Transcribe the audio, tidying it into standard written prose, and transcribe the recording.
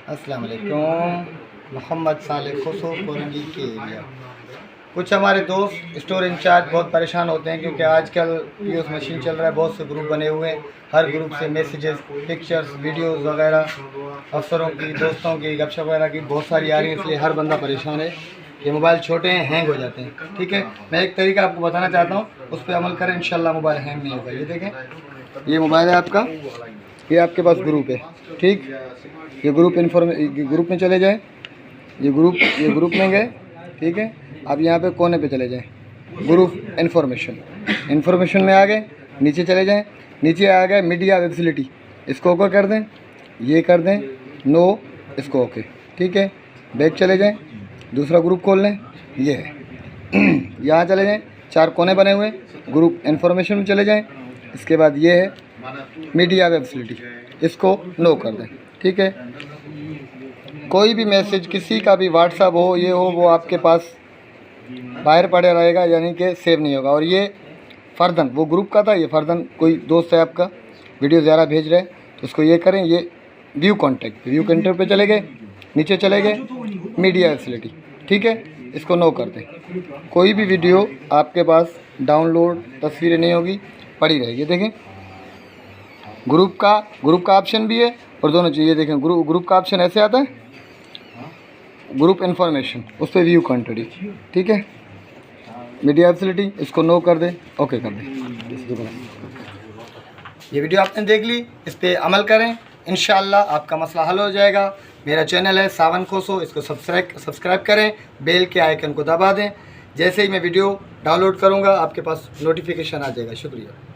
अस्सलाम वालेकुम। मोहम्मद साले खुसो कोरंगी के एरिया। कुछ हमारे दोस्त स्टोर इंचार्ज बहुत परेशान होते हैं क्योंकि आजकल पीओएस मशीन चल रहा है, बहुत से ग्रुप बने हुए हैं। हर ग्रुप से मैसेजेस, पिक्चर्स, वीडियोस वगैरह अफसरों की, दोस्तों की, गपशप वगैरह की बहुत सारी आ रही है, इसलिए हर बंदा परेशान है। ये मोबाइल छोटे हैं, हैंग हो जाते हैं। ठीक है, मैं एक तरीका आपको बताना चाहता हूँ, उस पर अमल करें, इंशाल्लाह मोबाइल हैंग नहीं होगा। ये देखें, ये मोबाइल है आपका, ये आपके पास ग्रुप है। ठीक, ये ग्रुप में चले जाए, ये ग्रुप में गए। ठीक है, अब यहाँ पे कोने पे चले जाएं, ग्रुप इन्फॉर्मेशन में आ गए, नीचे चले जाएं, नीचे आ गए मीडिया फैसिलिटी, इसको ओके कर दें, ये कर दें, नो, इसको ओके। ठीक है, बैक चले जाएं, दूसरा ग्रुप खोल लें, ये है यहाँ चले जाएं, 4 कोने बने हुए, ग्रुप इन्फॉर्मेशन में चले जाएं, इसके बाद ये है मीडिया फैसिलिटी, इसको नो कर दें। ठीक है, कोई भी मैसेज किसी का भी व्हाट्सअप हो, ये हो, वो आपके पास बाहर पड़े रहेगा, यानी कि सेव नहीं होगा। और ये फ़र्दन वो ग्रुप का था, ये फ़र्दन कोई दोस्त है आपका वीडियो ज़्यादा भेज रहे हैं, तो उसको ये करें, ये व्यू कॉन्टैक्ट पे चले गए, नीचे चले गए मीडिया फैसिलिटी। ठीक है, इसको नो कर दें। कोई भी वीडियो आपके पास डाउनलोड तस्वीरें नहीं होगी, पड़ी रहेगी। देखें, ग्रुप का ऑप्शन भी है और दोनों चीज़ें देखें। ग्रुप का ऑप्शन ऐसे आता है, ग्रुप इन्फॉर्मेशन, उस पर व्यू कॉन्टैक्ट। ठीक है, मीडिया फैसिलिटी, इसको नो कर दें, ओके कर दें। ये वीडियो आपने देख ली, इस पर अमल करें, इंशाअल्लाह आपका मसला हल हो जाएगा। मेरा चैनल है सावन खोसो, इसको सब्सक्राइब करें, बेल के आइकन को दबा दें। जैसे ही मैं वीडियो डाउनलोड करूँगा आपके पास नोटिफिकेशन आ जाएगा। शुक्रिया।